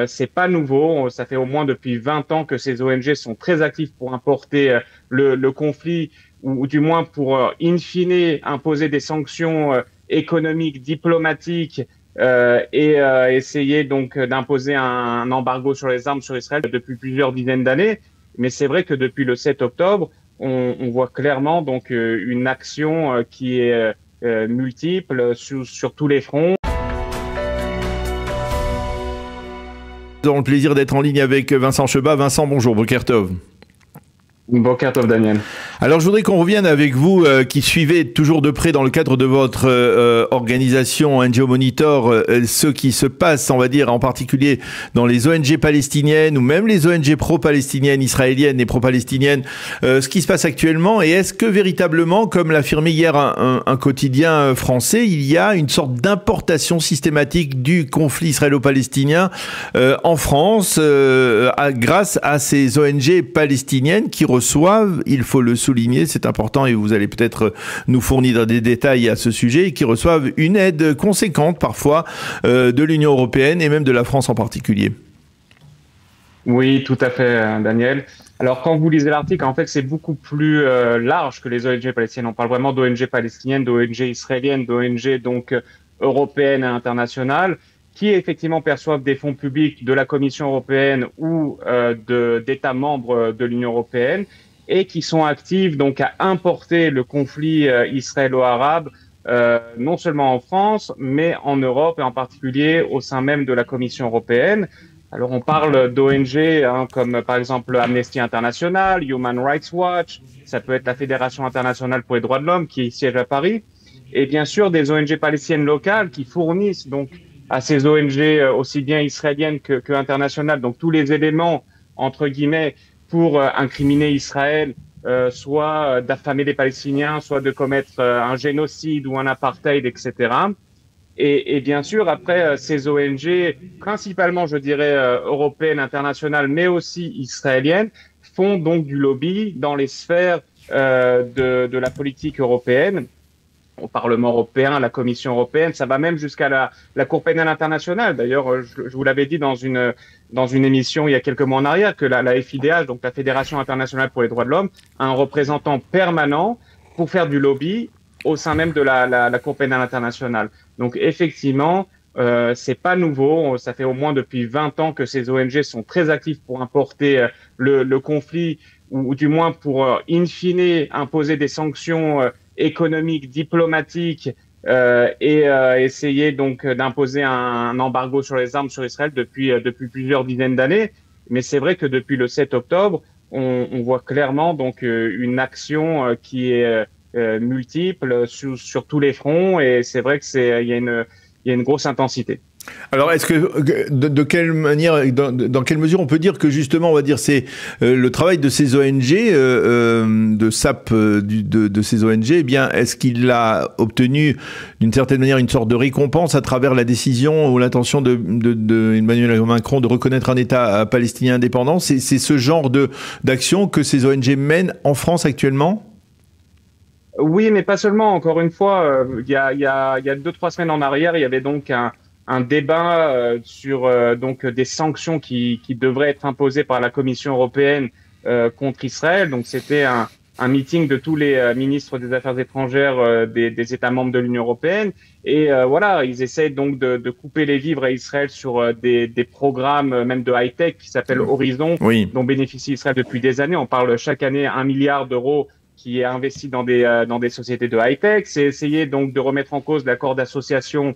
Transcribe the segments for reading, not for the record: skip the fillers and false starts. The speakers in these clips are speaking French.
c'est pas nouveau. Ça fait au moins depuis 20 ans que ces ONG sont très actives pour importer le conflit ou du moins pour, in fine, imposer des sanctions économiques, diplomatiques essayer donc d'imposer un embargo sur les armes sur Israël depuis plusieurs dizaines d'années. Mais c'est vrai que depuis le 7 octobre, on voit clairement donc une action qui est multiple sur tous les fronts. Nous avons le plaisir d'être en ligne avec Vincent Cheba. Vincent, bonjour, Boker Tov. Boker Tov, Daniel. Alors, je voudrais qu'on revienne avec vous, qui suivez toujours de près dans le cadre de votre organisation NGO Monitor, ce qui se passe, on va dire, en particulier dans les ONG palestiniennes ou même les ONG pro-palestiniennes, israéliennes et pro-palestiniennes, ce qui se passe actuellement. Et est-ce que véritablement, comme l'affirmait hier un quotidien français, il y a une sorte d'importation systématique du conflit israélo-palestinien en France grâce à ces ONG palestiniennes qui reçoivent, il faut le souligner, c'est important et vous allez peut-être nous fournir des détails à ce sujet, qui reçoivent une aide conséquente parfois de l'Union européenne et même de la France en particulier. Oui, tout à fait, Daniel. Alors, quand vous lisez l'article, en fait, c'est beaucoup plus large que les ONG palestiniennes. On parle vraiment d'ONG palestiniennes, d'ONG israéliennes, d'ONG donc européennes et internationales, qui effectivement perçoivent des fonds publics de la Commission européenne ou d'États membres de l'Union européenne et qui sont actives donc à importer le conflit israélo-arabe non seulement en France, mais en Europe et en particulier au sein même de la Commission européenne. Alors on parle d'ONG comme par exemple Amnesty International, Human Rights Watch, ça peut être la Fédération internationale pour les droits de l'homme qui siège à Paris, et bien sûr des ONG palestiniennes locales qui fournissent donc à ces ONG aussi bien israéliennes que internationales, donc tous les éléments, entre guillemets, pour incriminer Israël, soit d'affamer les Palestiniens, soit de commettre un génocide ou un apartheid, etc. Et bien sûr, après, ces ONG, principalement, je dirais, européennes, internationales, mais aussi israéliennes, font donc du lobby dans les sphères de la politique européenne, au Parlement européen, la Commission européenne, ça va même jusqu'à la Cour pénale internationale. D'ailleurs, je vous l'avais dit dans une émission il y a quelques mois en arrière que la FIDH, donc la Fédération internationale pour les droits de l'homme, a un représentant permanent pour faire du lobby au sein même de la Cour pénale internationale. Donc effectivement, c'est pas nouveau. Ça fait au moins depuis 20 ans que ces ONG sont très actives pour importer le conflit ou du moins pour, in fine, imposer des sanctions économiques, diplomatiques essayer donc d'imposer un embargo sur les armes sur Israël depuis plusieurs dizaines d'années. Mais c'est vrai que depuis le 7 octobre, on voit clairement donc une action qui est multiple sur tous les fronts et c'est vrai que il y a une grosse intensité. Alors, est-ce que de quelle manière, dans quelle mesure on peut dire que justement, on va dire, c'est le travail de ces ONG, de SAP de ces ONG, eh bien, est-ce qu'il a obtenu d'une certaine manière une sorte de récompense à travers la décision ou l'intention de Emmanuel Macron de reconnaître un État palestinien indépendant? C'est ce genre d'action que ces ONG mènent en France actuellement? Oui, mais pas seulement. Encore une fois, il y a 2-3 semaines en arrière, il y avait donc un débat sur donc des sanctions qui devraient être imposées par la Commission européenne contre Israël. Donc c'était un meeting de tous les ministres des Affaires étrangères des États membres de l'Union européenne. Et voilà, ils essayent donc de couper les vivres à Israël sur des programmes même de high-tech qui s'appellent Horizon, oui, dont bénéficie Israël depuis des années. On parle chaque année 1 milliard d'euros qui est investi dans des sociétés de high-tech. C'est essayer donc de remettre en cause l'accord d'association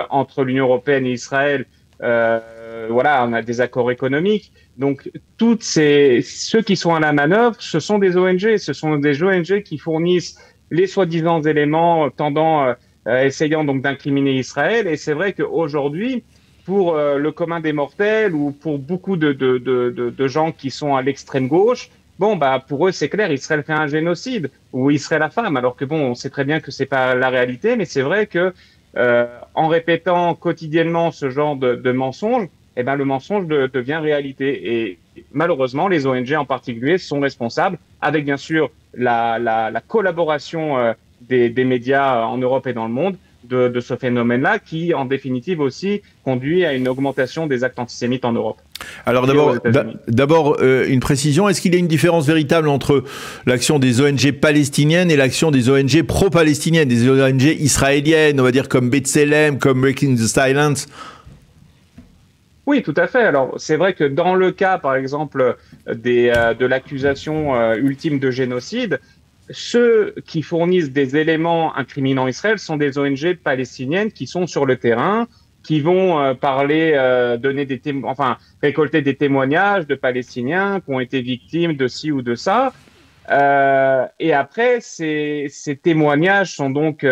entre l'Union européenne et Israël. Voilà, on a des accords économiques. Donc, ceux qui sont à la manœuvre, ce sont des ONG. Ce sont des ONG qui fournissent les soi-disant éléments essayant donc d'incriminer Israël. Et c'est vrai qu'aujourd'hui, pour le commun des mortels ou pour beaucoup de gens qui sont à l'extrême gauche, bon, bah, pour eux, c'est clair, Israël fait un génocide ou Israël affame. Alors que bon, on sait très bien que c'est pas la réalité, mais c'est vrai que en répétant quotidiennement ce genre de mensonges, eh ben, le mensonge devient réalité. Et malheureusement, les ONG en particulier sont responsables, avec bien sûr la collaboration des médias en Europe et dans le monde, de ce phénomène-là, qui, en définitive aussi, conduit à une augmentation des actes antisémites en Europe. Alors d'abord, une précision, est-ce qu'il y a une différence véritable entre l'action des ONG palestiniennes et l'action des ONG pro-palestiniennes, des ONG israéliennes, on va dire comme B'Tselem, comme Breaking the Silence? Oui, tout à fait. Alors, c'est vrai que dans le cas, par exemple, de l'accusation ultime de génocide, ceux qui fournissent des éléments incriminant Israël sont des ONG palestiniennes qui sont sur le terrain, qui vont récolter des témoignages de Palestiniens qui ont été victimes de ci ou de ça. Et après, ces témoignages sont donc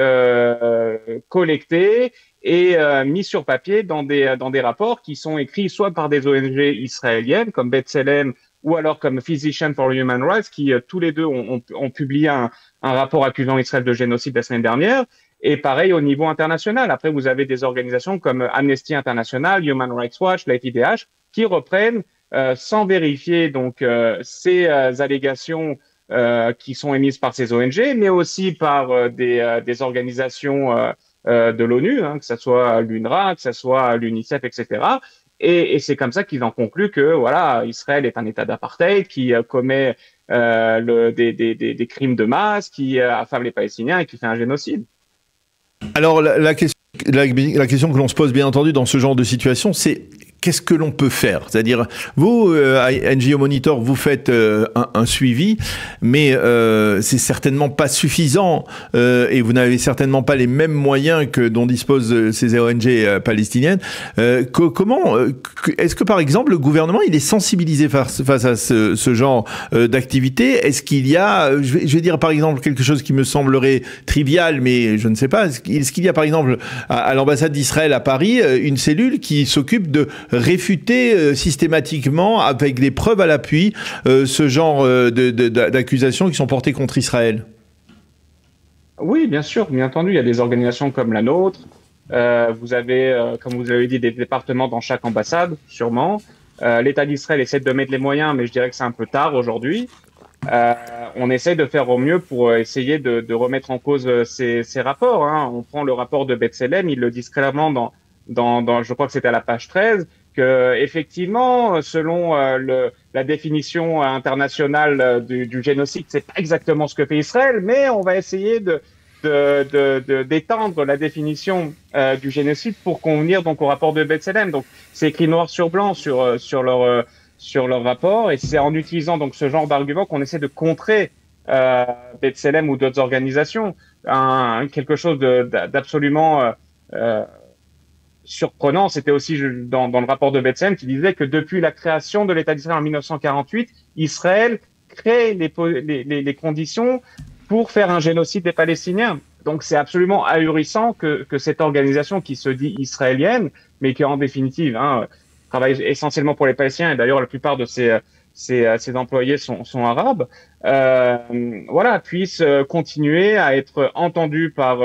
collectés et mis sur papier dans des rapports qui sont écrits soit par des ONG israéliennes comme B'Tselem ou alors comme Physicians for Human Rights, qui tous les deux ont publié un rapport accusant Israël de génocide la semaine dernière. Et pareil au niveau international. Après, vous avez des organisations comme Amnesty International, Human Rights Watch, la FIDH, qui reprennent sans vérifier donc ces allégations qui sont émises par ces ONG, mais aussi par des organisations de l'ONU, hein, que ce soit l'UNRWA, que ce soit l'UNICEF, etc. Et c'est comme ça qu'ils en concluent que voilà, Israël est un État d'apartheid qui commet des crimes de masse, qui affame les Palestiniens et qui fait un génocide. Alors la question que l'on se pose bien entendu dans ce genre de situation, c'est qu'est-ce que l'on peut faire? C'est-à-dire, vous, à NGO Monitor, vous faites un suivi, mais c'est certainement pas suffisant et vous n'avez certainement pas les mêmes moyens que dont disposent ces ONG palestiniennes. Comment est-ce que, par exemple, le gouvernement il est sensibilisé face à ce genre d'activité? Est-ce qu'il y a, je vais dire par exemple quelque chose qui me semblerait trivial, mais je ne sais pas, est-ce qu'il y a par exemple à l'ambassade d'Israël à Paris une cellule qui s'occupe de réfuter systématiquement, avec des preuves à l'appui, ce genre d'accusations qui sont portées contre Israël? Oui, bien sûr, bien entendu. Il y a des organisations comme la nôtre. Vous avez, comme vous avez dit, des départements dans chaque ambassade, sûrement. L'État d'Israël essaie de mettre les moyens, mais je dirais que c'est un peu tard aujourd'hui. On essaie de faire au mieux pour essayer de remettre en cause ces rapports. Hein. On prend le rapport de B'Tselem, ils le disent clairement dans je crois que c'était à la page 13, que effectivement, selon la définition internationale du génocide, c'est pas exactement ce que fait Israël, mais on va essayer d'étendre la définition du génocide pour convenir donc au rapport de B'Tselem. Donc c'est écrit noir sur blanc sur leur rapport, et c'est en utilisant donc ce genre d'argument qu'on essaie de contrer B'Tselem ou d'autres organisations. Quelque chose d'absolument surprenant, c'était aussi dans le rapport de B'Tselem qui disait que depuis la création de l'État d'Israël en 1948, Israël crée les conditions pour faire un génocide des Palestiniens. Donc c'est absolument ahurissant que cette organisation qui se dit israélienne, mais qui en définitive travaille essentiellement pour les Palestiniens, et d'ailleurs la plupart de ses employés sont arabes, puisse continuer à être entendue par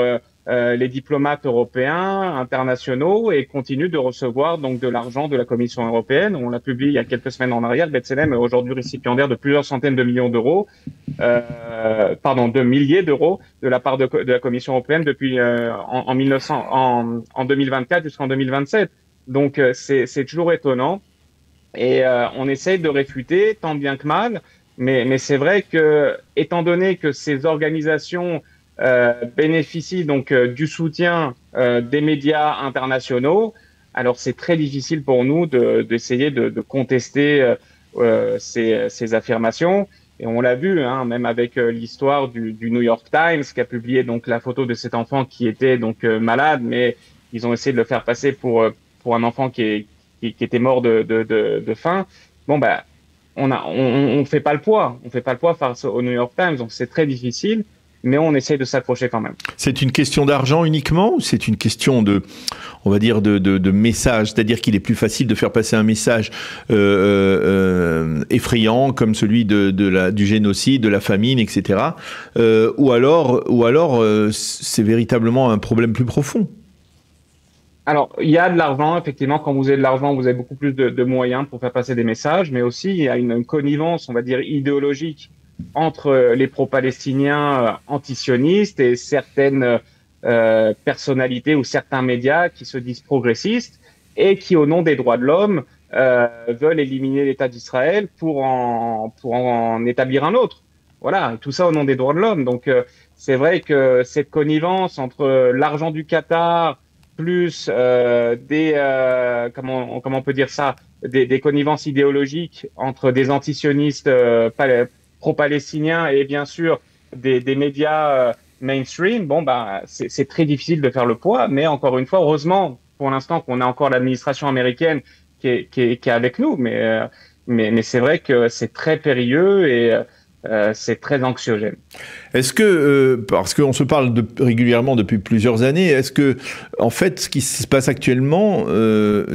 les diplomates européens, internationaux, et continue de recevoir donc de l'argent de la Commission européenne. On l'a publié il y a quelques semaines en arrière. B'Tselem est aujourd'hui récipiendaire de plusieurs centaines de millions d'euros, de milliers d'euros de la part de la Commission européenne depuis en 2024 jusqu'en 2027. Donc c'est toujours étonnant, et on essaye de réfuter tant bien que mal. Mais c'est vrai que, étant donné que ces organisations bénéficient donc du soutien des médias internationaux, alors c'est très difficile pour nous d'essayer de contester ces affirmations. Et on l'a vu, même avec l'histoire du New York Times, qui a publié donc la photo de cet enfant qui était donc malade, mais ils ont essayé de le faire passer pour un enfant qui était mort de faim. Bon, on fait pas le poids. On fait pas le poids face au New York Times, donc c'est très difficile, mais on essaie de s'accrocher quand même. C'est une question d'argent uniquement, ou c'est une question de message? C'est-à-dire qu'il est plus facile de faire passer un message effrayant comme celui du génocide, de la famine, etc. Ou alors c'est véritablement un problème plus profond? Alors, il y a de l'argent, effectivement. Quand vous avez de l'argent, vous avez beaucoup plus de moyens pour faire passer des messages, mais aussi il y a une connivence, on va dire, idéologique entre les pro-palestiniens antisionistes et certaines personnalités ou certains médias qui se disent progressistes et qui, au nom des droits de l'homme, veulent éliminer l'État d'Israël pour en établir un autre. Voilà, tout ça au nom des droits de l'homme. Donc, c'est vrai que cette connivence entre l'argent du Qatar plus comment on peut dire ça, des connivences idéologiques entre des antisionistes pro-palestiniens et bien sûr des médias mainstream, bon bah c'est très difficile de faire le poids, mais encore une fois, heureusement pour l'instant qu'on a encore l'administration américaine qui est avec nous, mais c'est vrai que c'est très périlleux et c'est très anxiogène. Est-ce que, parce qu'on se parle régulièrement depuis plusieurs années, est-ce que, en fait, ce qui se passe actuellement,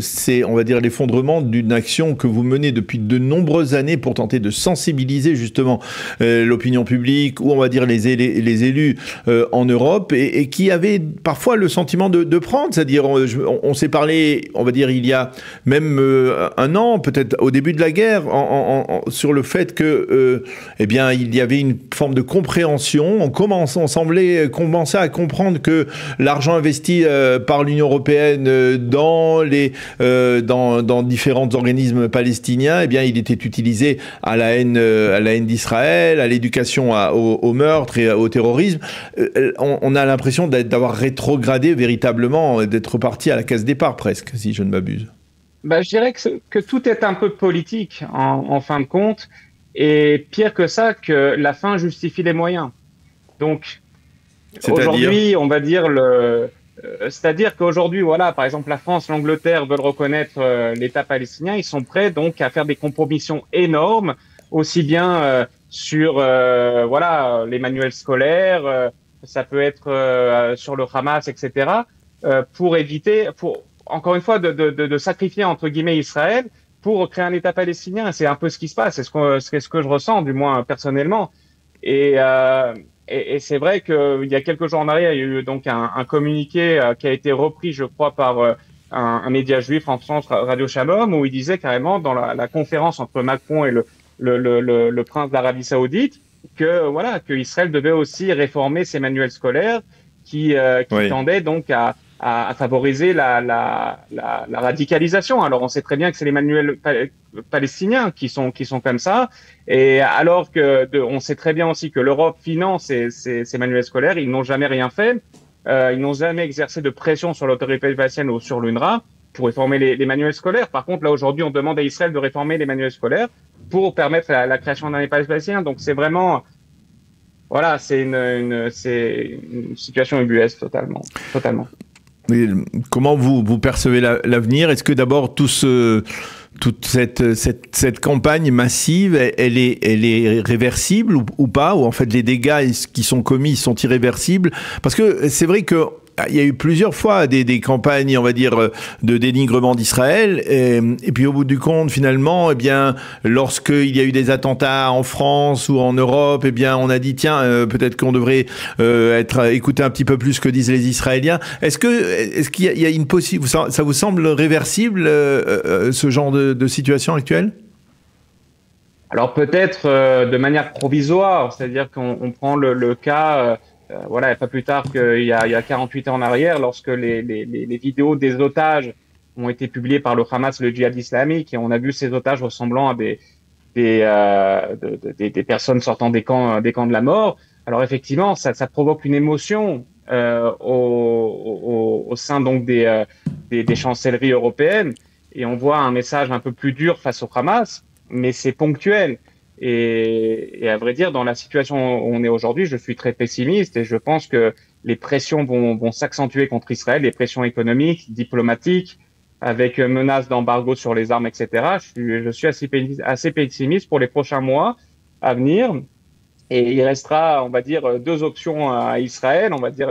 c'est, on va dire, l'effondrement d'une action que vous menez depuis de nombreuses années pour tenter de sensibiliser justement l'opinion publique ou, on va dire, les élus en Europe et qui avait parfois le sentiment de prendre, c'est-à-dire, on s'est parlé, on va dire, il y a même un an, peut-être au début de la guerre, sur le fait que, eh bien, il y avait une forme de compréhension. On semblait commencer à comprendre que l'argent investi par l'Union européenne dans différents organismes palestiniens, eh bien, il était utilisé à la haine d'Israël, à l'éducation au meurtre et au terrorisme. On a l'impression d'avoir rétrogradé véritablement, d'être parti à la case départ presque, si je ne m'abuse. Bah, je dirais que tout est un peu politique en fin de compte. Et pire que ça, que la fin justifie les moyens. Donc, aujourd'hui, on va dire c'est-à-dire qu'aujourd'hui, voilà, par exemple, la France, l'Angleterre veulent reconnaître l'État palestinien. Ils sont prêts donc à faire des compromissions énormes, aussi bien sur voilà les manuels scolaires, ça peut être sur le Hamas, etc. Pour éviter, encore une fois, de sacrifier entre guillemets Israël pour créer un État palestinien. C'est un peu ce qui se passe, c'est ce que je ressens, du moins personnellement. Et c'est vrai qu'il y a quelques jours en arrière, il y a eu donc un communiqué qui a été repris, je crois, par un média juif en France, Radio Shalom, où il disait carrément dans la conférence entre Macron et le prince d'Arabie Saoudite que voilà que Israël devait aussi réformer ses manuels scolaires qui oui. tendaient donc à favoriser la radicalisation. Alors on sait très bien que c'est les manuels palestiniens qui sont comme ça, et alors que on sait très bien aussi que l'Europe finance ces manuels scolaires, ils n'ont jamais rien fait, ils n'ont jamais exercé de pression sur l'autorité palestinienne ou sur l'UNRWA pour réformer les manuels scolaires. Par contre, là aujourd'hui, on demande à Israël de réformer les manuels scolaires pour permettre la création d'un État palestinien. Donc c'est vraiment voilà, c'est une situation ubuesque totalement. Mais comment vous percevez l'avenir? Est-ce que d'abord toute cette campagne massive, elle est réversible ou pas? Ou en fait les dégâts qui sont commis sont irréversibles? Parce que c'est vrai que il y a eu plusieurs fois des campagnes, on va dire, de dénigrement d'Israël, et puis au bout du compte, finalement, eh bien, lorsqu'il y a eu des attentats en France ou en Europe, eh bien, on a dit tiens, peut-être qu'on devrait écouter un petit peu plus ce que disent les Israéliens. Est-ce qu'il y a une possible, ça vous semble réversible ce genre de situation actuelle? Alors peut-être de manière provisoire, c'est-à-dire qu'on prend le cas. Voilà, pas plus tard qu'il y a 48 ans en arrière, lorsque les vidéos des otages ont été publiées par le Hamas, le djihad islamique, et on a vu ces otages ressemblant à des personnes sortant des camps de la mort. Alors effectivement, ça provoque une émotion au sein donc des chancelleries européennes, et on voit un message un peu plus dur face au Hamas, mais c'est ponctuel. Et à vrai dire, dans la situation où on est aujourd'hui, je suis très pessimiste et je pense que les pressions vont s'accentuer contre Israël, les pressions économiques, diplomatiques, avec menaces d'embargo sur les armes, etc. Je suis assez pessimiste pour les prochains mois à venir. Et il restera, on va dire, deux options à Israël, on va dire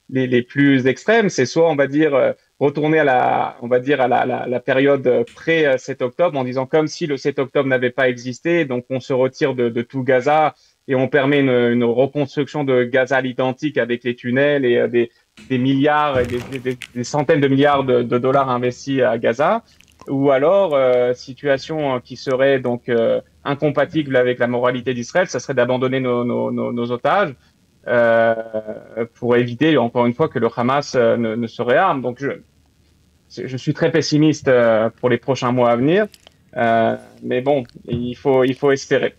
les plus extrêmes. C'est soit, on va dire, retourner à la période pré 7 octobre en disant comme si le 7 octobre n'avait pas existé, donc on se retire de tout Gaza et on permet une reconstruction de Gaza à l'identique avec les tunnels et des milliards et des centaines de milliards de dollars investis à Gaza. Ou alors, situation qui serait donc incompatible avec la moralité d'Israël, ça serait d'abandonner nos otages pour éviter, encore une fois, que le Hamas ne se réarme. Donc, je suis très pessimiste pour les prochains mois à venir. Mais bon, il faut espérer.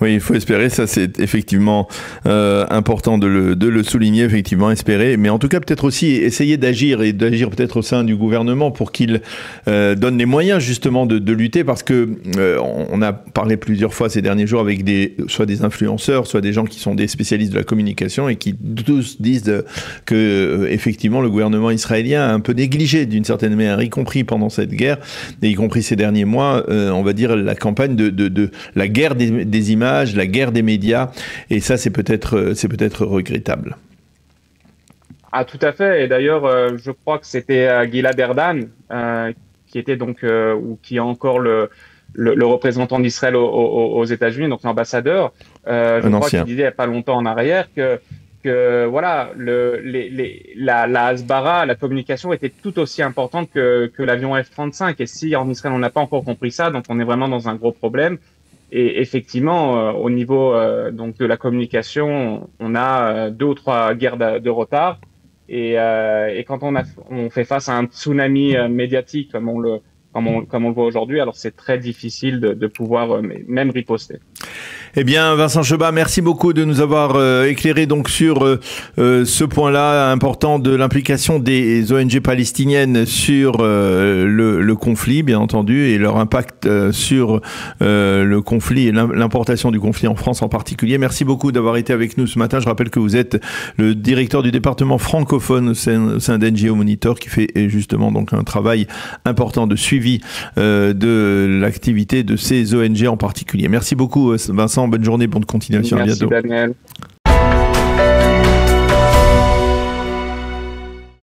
Oui, il faut espérer, ça c'est effectivement important de le souligner, effectivement, espérer, mais en tout cas peut-être aussi essayer d'agir, et d'agir peut-être au sein du gouvernement pour qu'il donne les moyens justement de lutter, parce que on a parlé plusieurs fois ces derniers jours avec soit des influenceurs, soit des gens qui sont des spécialistes de la communication et qui tous disent que effectivement le gouvernement israélien a un peu négligé d'une certaine manière, y compris pendant cette guerre, et y compris ces derniers mois, on va dire la campagne de la guerre des images, la guerre des médias, et ça c'est peut-être regrettable. Ah, tout à fait. Et d'ailleurs, je crois que c'était Gilad Erdan qui était donc ou qui est encore le représentant d'Israël aux États-Unis, donc l'ambassadeur. Je crois qu'il disait il n'y a pas longtemps en arrière que voilà, la Hasbara, la communication était tout aussi importante que l'avion F-35. Et si en Israël on n'a pas encore compris ça, donc on est vraiment dans un gros problème. Et effectivement, au niveau donc de la communication, on a 2 ou 3 guerres de retard. Et quand on fait face à un tsunami médiatique comme on le voit aujourd'hui, alors c'est très difficile de pouvoir même riposter. Eh bien, Vincent Cheba, merci beaucoup de nous avoir éclairé donc sur ce point-là important de l'implication des ONG palestiniennes sur le conflit, bien entendu, et leur impact sur le conflit et l'importation du conflit en France en particulier. Merci beaucoup d'avoir été avec nous ce matin. Je rappelle que vous êtes le directeur du département francophone au sein d'NGO Monitor, qui fait justement donc un travail important de suivi de l'activité de ces ONG en particulier. Merci beaucoup, Vincent. Bonne journée, bonne continuation. Merci, à bientôt. Daniel.